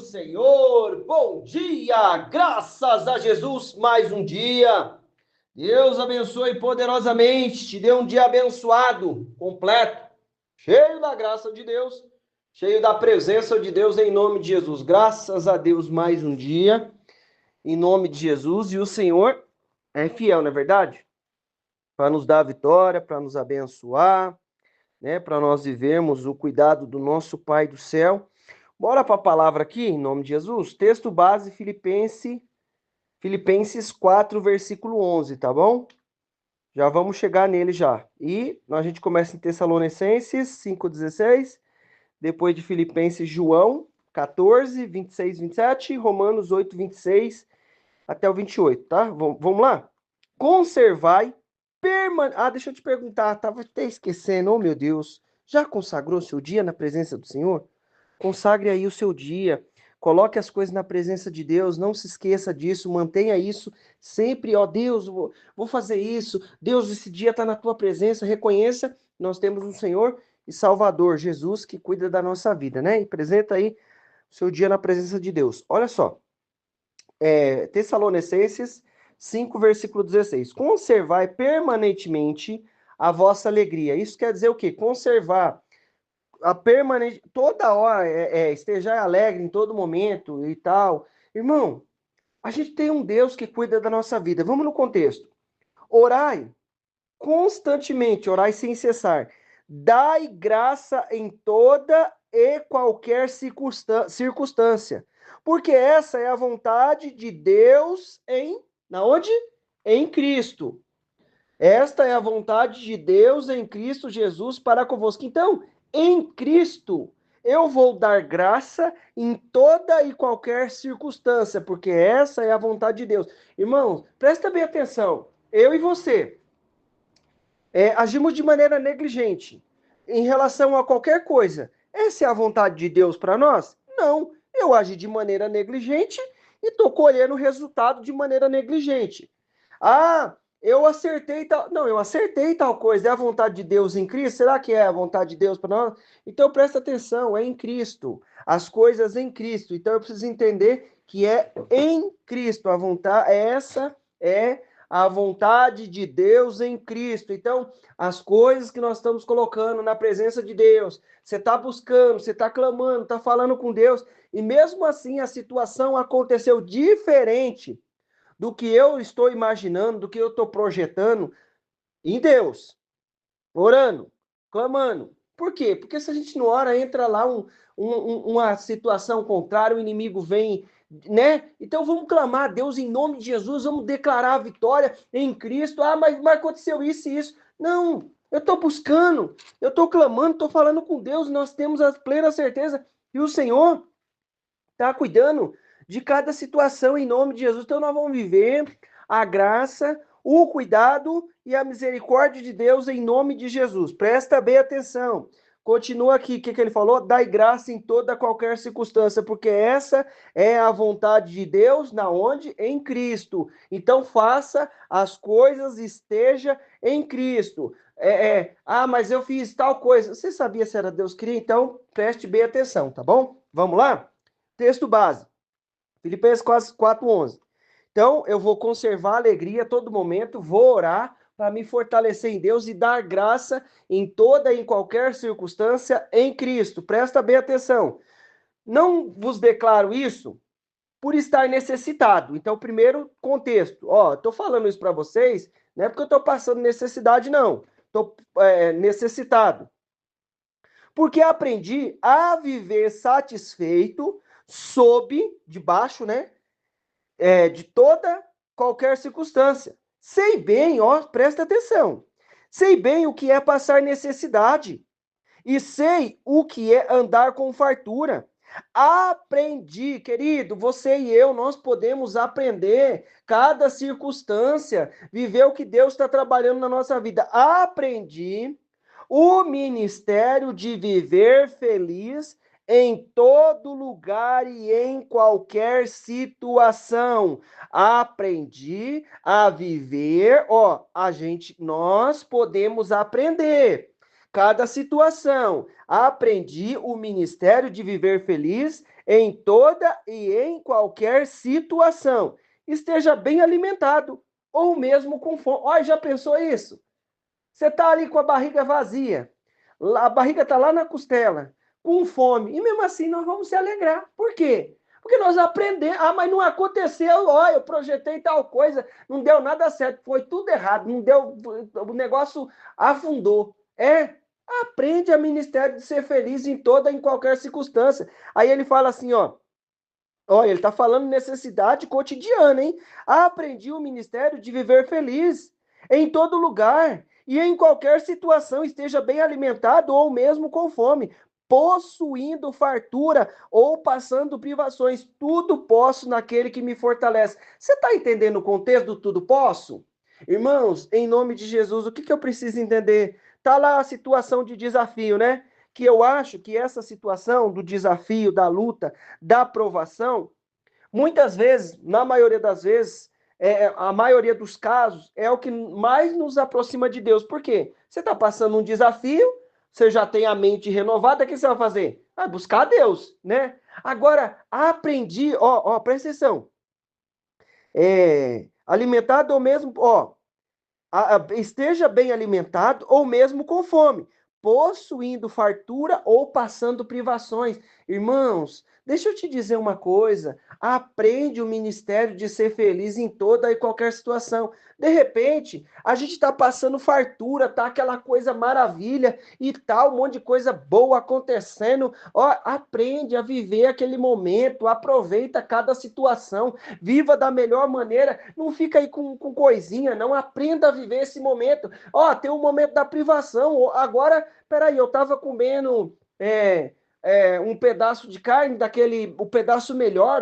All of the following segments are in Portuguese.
Senhor, bom dia, graças a Jesus, mais um dia. Deus abençoe poderosamente, te dê um dia abençoado, completo, cheio da graça de Deus, cheio da presença de Deus em nome de Jesus. Graças a Deus, mais um dia, em nome de Jesus, e o Senhor é fiel, não é verdade? Para nos dar a vitória, para nos abençoar, né? Para nós vivermos o cuidado do nosso Pai do céu. Bora para a palavra aqui, em nome de Jesus. Texto base, Filipenses 4, versículo 11, tá bom? Já vamos chegar nele já. E a gente começa em Tessalonicenses 5:16, depois de Filipenses, João 14, 26, 27, Romanos 8, 26 até o 28, tá? Vamos lá? Conservai, deixa eu te perguntar, tava até esquecendo, oh meu Deus, já consagrou seu dia na presença do Senhor? Consagre aí o seu dia, coloque as coisas na presença de Deus, não se esqueça disso, mantenha isso sempre, ó Deus, vou fazer isso, Deus, esse dia está na tua presença, reconheça, nós temos um Senhor e Salvador, Jesus, que cuida da nossa vida, né? E apresenta aí o seu dia na presença de Deus. Olha só, Tessalonicenses 5, versículo 16. Conservai permanentemente a vossa alegria. Isso quer dizer o quê? Conservar a permanente, toda hora, esteja alegre em todo momento e tal. Irmão, a gente tem um Deus que cuida da nossa vida. Vamos no contexto. Orai constantemente, orai sem cessar. Dai graça em toda e qualquer circunstância. Porque essa é a vontade de Deus na onde? Em Cristo. Esta é a vontade de Deus em Cristo Jesus para convosco. Então, em Cristo, eu vou dar graça em toda e qualquer circunstância, porque essa é a vontade de Deus. Irmãos, presta bem atenção. Eu e você agimos de maneira negligente em relação a qualquer coisa. Essa é a vontade de Deus para nós? Não. Eu agi de maneira negligente e estou colhendo o resultado de maneira negligente. Ah, eu acertei tal. Não, eu acertei tal coisa. É a vontade de Deus em Cristo? Será que é a vontade de Deus para nós? Então presta atenção, é em Cristo. As coisas em Cristo. Então eu preciso entender que é em Cristo. A vontade, essa é a vontade de Deus em Cristo. Então, as coisas que nós estamos colocando na presença de Deus, você está buscando, você está clamando, está falando com Deus, e mesmo assim a situação aconteceu diferente do que eu estou imaginando, do que eu estou projetando em Deus, orando, clamando. Por quê? Porque se a gente não ora, entra lá uma situação contrária, o inimigo vem, né? Então vamos clamar a Deus em nome de Jesus, vamos declarar a vitória em Cristo. Ah, mas aconteceu isso e isso. Não, eu estou buscando, eu estou clamando, estou falando com Deus, nós temos a plena certeza que o Senhor está cuidando de cada situação em nome de Jesus. Então nós vamos viver a graça, o cuidado e a misericórdia de Deus em nome de Jesus. Presta bem atenção. Continua aqui, o que ele falou? Dai graça em toda qualquer circunstância, porque essa é a vontade de Deus, na onde? Em Cristo. Então faça as coisas, esteja em Cristo. Mas eu fiz tal coisa. Você sabia se era Deus que queria? Então preste bem atenção, tá bom? Vamos lá? Texto base, Filipenses 4:11. Então, eu vou conservar a alegria a todo momento, vou orar para me fortalecer em Deus e dar graça em toda e em qualquer circunstância em Cristo. Presta bem atenção. Não vos declaro isso por estar necessitado. Então, primeiro contexto. Estou falando isso para vocês, não é porque eu estou passando necessidade, não. Estou necessitado. Porque aprendi a viver satisfeito debaixo, né? De toda qualquer circunstância. Sei bem, presta atenção. Sei bem o que é passar necessidade. E sei o que é andar com fartura. Aprendi, querido, você e eu, nós podemos aprender cada circunstância, viver o que Deus está trabalhando na nossa vida. Aprendi o ministério de viver feliz em todo lugar e em qualquer situação. Aprendi a viver, nós podemos aprender cada situação. Aprendi o ministério de viver feliz em toda e em qualquer situação. Esteja bem alimentado, ou mesmo com fome. Olha, já pensou isso? Você está ali com a barriga vazia, a barriga está lá na costela, com fome, e mesmo assim nós vamos se alegrar. Por quê? Porque nós aprendemos. Ah, mas não aconteceu, ó, eu projetei tal coisa, não deu nada certo, foi tudo errado, não deu, o negócio afundou. Aprende a ministério de ser feliz em toda e em qualquer circunstância. Aí ele fala assim, ó, olha, ele está falando necessidade cotidiana, hein? Aprendi o ministério de viver feliz em todo lugar e em qualquer situação, esteja bem alimentado ou mesmo com fome, possuindo fartura ou passando privações. Tudo posso naquele que me fortalece. Você está entendendo o contexto do tudo posso? Irmãos, em nome de Jesus, o que eu preciso entender? Está lá a situação de desafio, né? Que eu acho que essa situação do desafio, da luta, da aprovação, muitas vezes, na maioria das vezes, a maioria dos casos, é o que mais nos aproxima de Deus. Por quê? Você está passando um desafio, você já tem a mente renovada, o que você vai fazer? Vai buscar a Deus, né? Agora, aprendi, presta atenção, alimentado ou mesmo, esteja bem alimentado ou mesmo com fome, possuindo fartura ou passando privações. Irmãos, deixa eu te dizer uma coisa, aprende o ministério de ser feliz em toda e qualquer situação. De repente, a gente está passando fartura, tá aquela coisa maravilha e tal, um monte de coisa boa acontecendo. Aprende a viver aquele momento, aproveita cada situação, viva da melhor maneira, não fica aí com coisinha, não, aprenda a viver esse momento. Tem um momento da privação, agora, peraí, eu estava comendo um pedaço de carne, o pedaço melhor,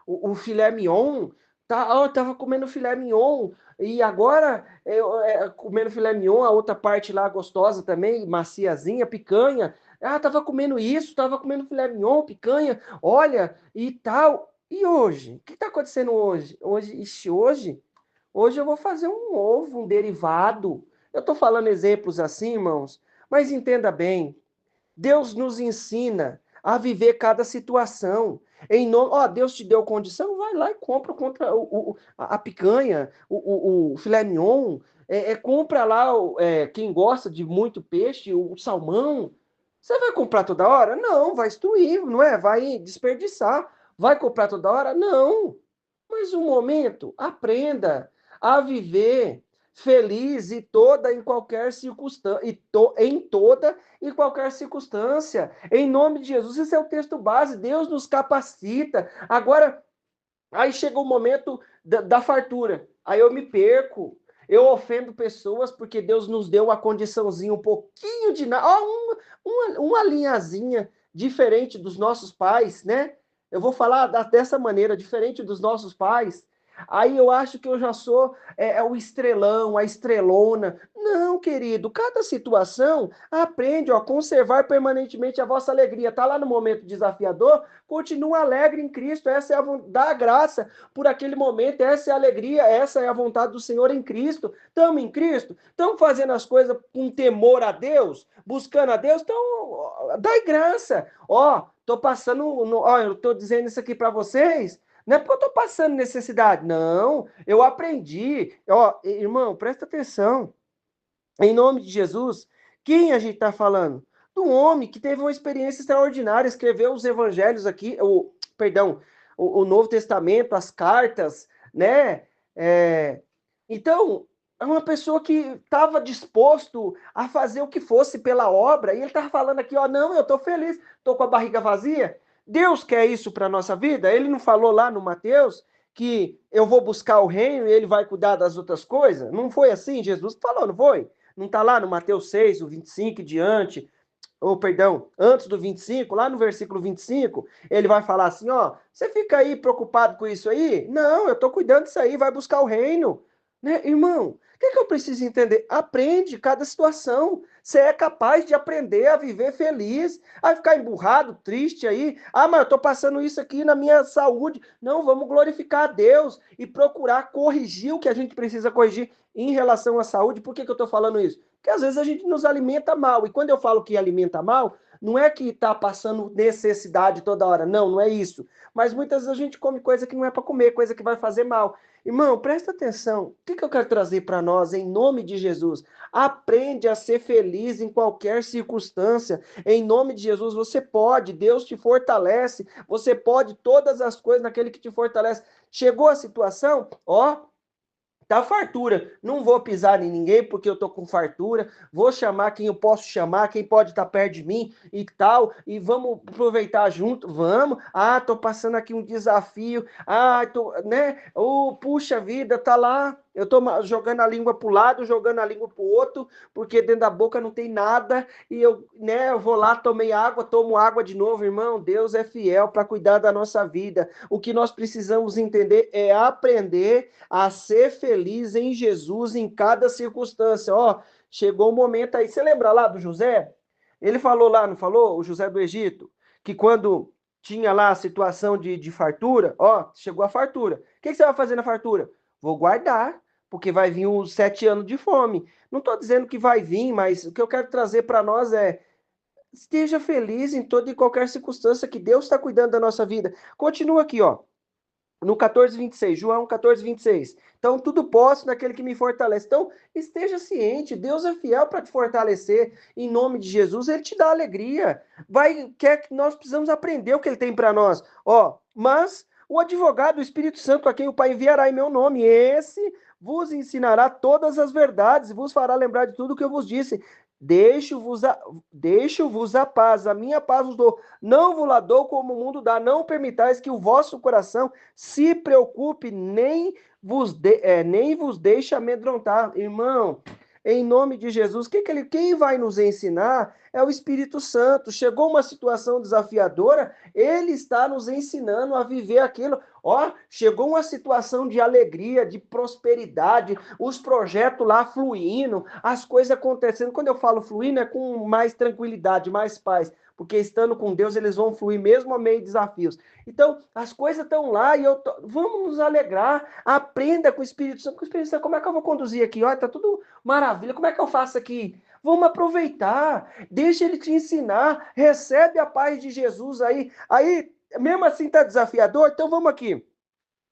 o filé mignon, eu estava comendo filé mignon, e agora, comendo filé mignon, a outra parte lá gostosa também, maciazinha, picanha, estava comendo isso, estava comendo filé mignon, picanha, olha, e tal. E hoje? O que está acontecendo hoje? Hoje eu vou fazer um ovo, um derivado. Eu estou falando exemplos assim, irmãos, mas entenda bem, Deus nos ensina a viver cada situação. Em nome, Deus te deu condição, vai lá e compra contra a picanha, o filé mignon, compra lá, quem gosta de muito peixe, o salmão. Você vai comprar toda hora? Não, vai destruir, não é? Vai desperdiçar. Vai comprar toda hora? Não. Mas um momento, aprenda a viver feliz e toda em qualquer circunstância, em toda e qualquer circunstância. Em nome de Jesus, esse é o texto base, Deus nos capacita. Agora, aí chega o momento da fartura. Aí eu me perco. Eu ofendo pessoas porque Deus nos deu uma condiçãozinha, um pouquinho de nada, uma linhazinha diferente dos nossos pais, né? Eu vou falar dessa maneira, diferente dos nossos pais. Aí eu acho que eu já sou o estrelão, a estrelona. Não, querido, cada situação aprende a conservar permanentemente a vossa alegria. Está lá no momento desafiador, continua alegre em Cristo. Essa é dá graça por aquele momento, essa é a alegria, essa é a vontade do Senhor em Cristo. Estamos em Cristo, estamos fazendo as coisas com temor a Deus, buscando a Deus, então dai graça. Estou passando, eu estou dizendo isso aqui para vocês. Não é porque eu estou passando necessidade, não. Eu aprendi. Irmão, presta atenção. Em nome de Jesus, quem a gente está falando? Do homem que teve uma experiência extraordinária, escreveu os evangelhos aqui, o Novo Testamento, as cartas, né? Então, é uma pessoa que estava disposto a fazer o que fosse pela obra, e ele estava falando aqui, não, eu estou feliz, estou com a barriga vazia. Deus quer isso para a nossa vida? Ele não falou lá no Mateus que eu vou buscar o reino e ele vai cuidar das outras coisas? Não foi assim? Jesus falou, não foi? Não está lá no Mateus 6, o 25 e diante, antes do 25, lá no versículo 25, ele vai falar assim, você fica aí preocupado com isso aí? Não, eu estou cuidando disso aí, vai buscar o reino. Né, irmão? O que eu preciso entender? Aprende cada situação. Você é capaz de aprender a viver feliz, a ficar emburrado, triste aí. Mas eu estou passando isso aqui na minha saúde. Não, vamos glorificar a Deus e procurar corrigir o que a gente precisa corrigir em relação à saúde. Por que eu estou falando isso? Porque às vezes a gente nos alimenta mal. E quando eu falo que alimenta mal, não é que está passando necessidade toda hora. Não, não é isso. Mas muitas vezes a gente come coisa que não é para comer, coisa que vai fazer mal. Irmão, presta atenção. O que eu quero trazer para nós, em nome de Jesus? Aprende a ser feliz em qualquer circunstância. Em nome de Jesus, você pode. Deus te fortalece. Você pode todas as coisas naquele que te fortalece. Chegou a situação, ó, tá fartura. Não vou pisar em ninguém porque eu tô com fartura. Vou chamar quem eu posso chamar, quem pode estar perto de mim e tal. E vamos aproveitar junto. Vamos. Ah, tô passando aqui um desafio. Ah, tô, né? Oh, puxa vida, tá lá. Eu tô jogando a língua pro lado, jogando a língua pro outro, porque dentro da boca não tem nada. E eu, né, eu vou lá, tomei água, tomo água de novo, irmão. Deus é fiel para cuidar da nossa vida. O que nós precisamos entender é aprender a ser feliz em Jesus em cada circunstância. Ó, chegou o momento aí. Você lembra lá do José? Ele falou lá, não falou? O José do Egito, que quando tinha lá a situação de fartura, ó, chegou a fartura. O que você vai fazer na fartura? Vou guardar, porque vai vir os 7 anos de fome. Não estou dizendo que vai vir, mas o que eu quero trazer para nós é esteja feliz em toda e qualquer circunstância que Deus está cuidando da nossa vida. Continua aqui, ó no 14:26, João 14:26. Então, tudo posso naquele que me fortalece. Então, esteja ciente, Deus é fiel para te fortalecer. Em nome de Jesus, ele te dá alegria. Quer que nós precisamos aprender o que ele tem para nós. Ó, mas o advogado, o Espírito Santo, a quem o Pai enviará em meu nome, esse vos ensinará todas as verdades e vos fará lembrar de tudo o que eu vos disse. Deixo-vos a paz, a minha paz vos dou. Não vos la dou como o mundo dá. Não permitais que o vosso coração se preocupe, nem vos deixe amedrontar. Irmão, em nome de Jesus, quem vai nos ensinar é o Espírito Santo. Chegou uma situação desafiadora, ele está nos ensinando a viver aquilo. Ó, chegou uma situação de alegria, de prosperidade, os projetos lá fluindo, as coisas acontecendo. Quando eu falo fluindo, é com mais tranquilidade, mais paz, porque estando com Deus eles vão fluir mesmo a meio de desafios. Então, as coisas estão lá e vamos nos alegrar. Aprenda com o Espírito Santo. Com o Espírito Santo, como é que eu vou conduzir aqui? Olha, tá tudo maravilha. Como é que eu faço aqui? Vamos aproveitar. Deixa ele te ensinar. Recebe a paz de Jesus aí. Aí, mesmo assim, tá desafiador? Então vamos aqui.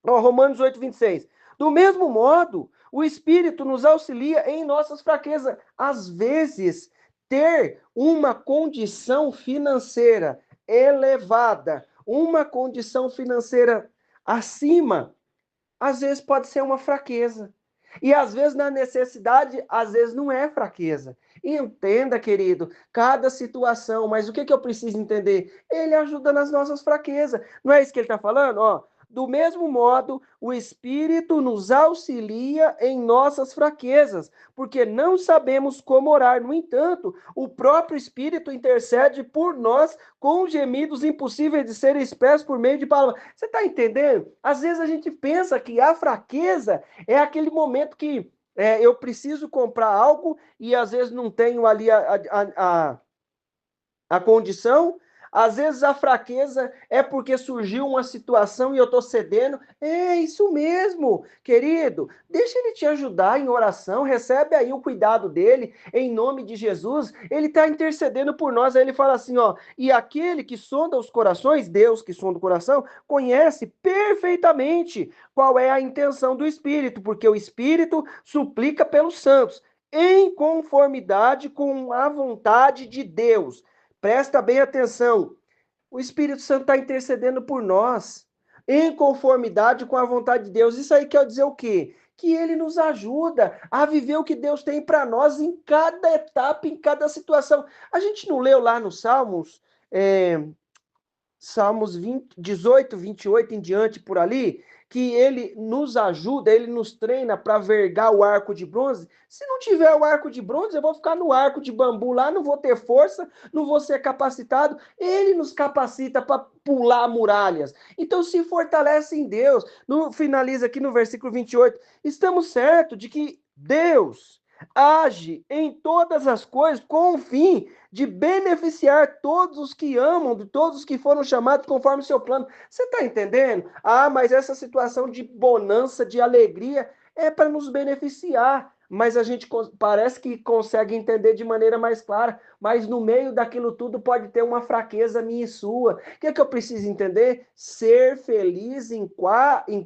Ó, Romanos 8:26. Do mesmo modo, o Espírito nos auxilia em nossas fraquezas. Às vezes, ter uma condição financeira elevada, uma condição financeira acima, às vezes pode ser uma fraqueza. E às vezes na necessidade, às vezes não é fraqueza. Entenda, querido, cada situação, mas o que eu preciso entender? Ele ajuda nas nossas fraquezas. Não é isso que ele está falando? Ó, do mesmo modo, o Espírito nos auxilia em nossas fraquezas, porque não sabemos como orar. No entanto, o próprio Espírito intercede por nós com gemidos impossíveis de serem expressos por meio de palavras. Você está entendendo? Às vezes a gente pensa que a fraqueza é aquele momento que eu preciso comprar algo e às vezes não tenho ali a condição. Às vezes a fraqueza é porque surgiu uma situação e eu estou cedendo. É isso mesmo, querido. Deixa ele te ajudar em oração. Recebe aí o cuidado dele, em nome de Jesus. Ele está intercedendo por nós. Aí ele fala assim: ó, e aquele que sonda os corações, Deus que sonda o coração, conhece perfeitamente qual é a intenção do Espírito, porque o Espírito suplica pelos santos, em conformidade com a vontade de Deus. Presta bem atenção. O Espírito Santo está intercedendo por nós, em conformidade com a vontade de Deus. Isso aí quer dizer o quê? Que ele nos ajuda a viver o que Deus tem para nós em cada etapa, em cada situação. A gente não leu lá nos Salmos, Salmos 18, 28 em diante por ali, que ele nos ajuda, ele nos treina para vergar o arco de bronze. Se não tiver o arco de bronze, eu vou ficar no arco de bambu lá, não vou ter força, não vou ser capacitado. Ele nos capacita para pular muralhas. Então se fortalece em Deus. Finaliza aqui no versículo 28. Estamos certos de que Deus age em todas as coisas com o fim de beneficiar todos os que amam, de todos os que foram chamados conforme o seu plano. Você está entendendo? Ah, mas essa situação de bonança, de alegria, é para nos beneficiar. mas a gente parece que consegue entender de maneira mais clara, mas no meio daquilo tudo pode ter uma fraqueza minha e sua. O que é que eu preciso entender? Ser feliz em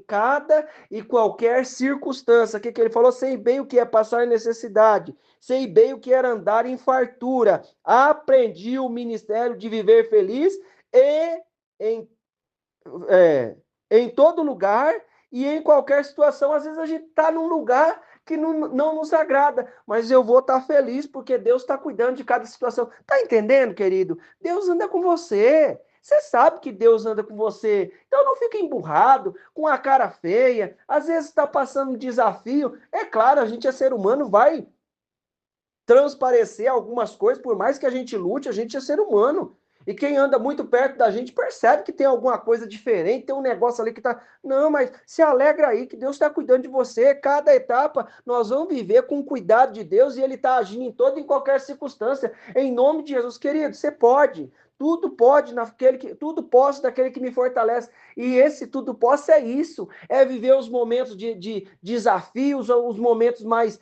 cada e qualquer circunstância. O que ele falou? Sei bem o que é passar necessidade, sei bem o que era andar em fartura, aprendi o ministério de viver feliz e em, em todo lugar e em qualquer situação. Às vezes a gente está num lugar que não nos agrada, mas eu vou estar feliz porque Deus está cuidando de cada situação. Tá entendendo, querido? Deus anda com você. Você sabe que Deus anda com você. Então não fica emburrado, com a cara feia. Às vezes está passando um desafio. É claro, a gente é ser humano, vai transparecer algumas coisas, por mais que a gente lute, a gente é ser humano. E quem anda muito perto da gente percebe que tem alguma coisa diferente, tem um negócio ali que tá. Não, mas se alegra aí, que Deus está cuidando de você. Cada etapa nós vamos viver com o cuidado de Deus e Ele está agindo em toda e em qualquer circunstância. Em nome de Jesus, querido, você pode. Tudo pode naquele que, tudo posso daquele que me fortalece. E esse tudo posso é isso, é viver os momentos de desafios, os momentos mais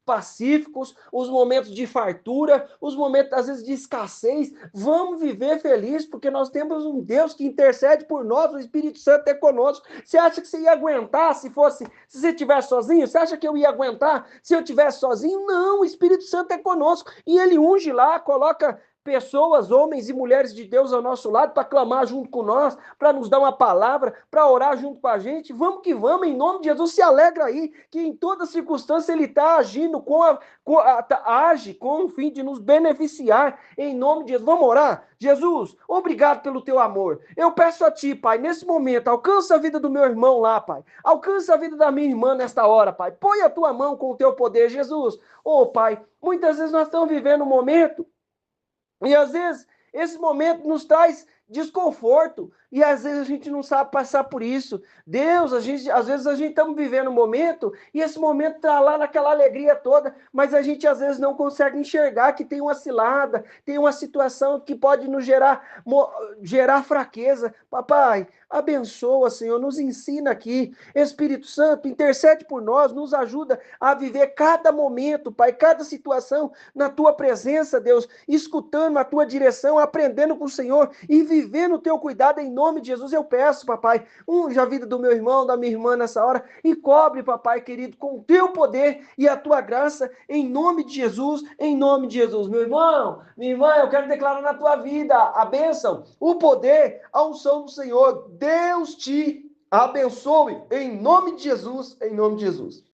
pacíficos, os momentos de fartura, os momentos, às vezes, de escassez. Vamos viver feliz, porque nós temos um Deus que intercede por nós, o Espírito Santo é conosco. Você acha que você ia aguentar se você estivesse sozinho? Você acha que eu ia aguentar se eu estivesse sozinho? Não, o Espírito Santo é conosco. E ele unge lá, coloca pessoas, homens e mulheres de Deus ao nosso lado para clamar junto com nós, para nos dar uma palavra, para orar junto com a gente. Vamos que vamos, em nome de Jesus, se alegra aí, que em toda circunstância Ele está agindo, age com o fim de nos beneficiar, em nome de Jesus. Vamos orar? Jesus, obrigado pelo teu amor. Eu peço a ti, Pai, nesse momento, alcança a vida do meu irmão lá, Pai. Alcança a vida da minha irmã nesta hora, Pai. Põe a tua mão com o teu poder, Jesus. Oh, Pai, muitas vezes nós estamos vivendo um momento e às vezes esse momento nos traz desconforto e às vezes a gente não sabe passar por isso. Deus, às vezes a gente estamos vivendo um momento e esse momento está lá naquela alegria toda, mas a gente às vezes não consegue enxergar que tem uma cilada, tem uma situação que pode nos gerar fraqueza. Papai, abençoa, Senhor, nos ensina aqui. Espírito Santo, intercede por nós, nos ajuda a viver cada momento, Pai, cada situação na tua presença, Deus, escutando a tua direção, aprendendo com o Senhor e vivendo o teu cuidado em nome de Jesus. Eu peço, papai, unja a vida do meu irmão, da minha irmã nessa hora e cobre, papai querido, com o teu poder e a tua graça em nome de Jesus, em nome de Jesus. Meu irmão, minha irmã, eu quero declarar na tua vida a bênção, o poder, a unção do Senhor. Deus te abençoe em nome de Jesus, em nome de Jesus.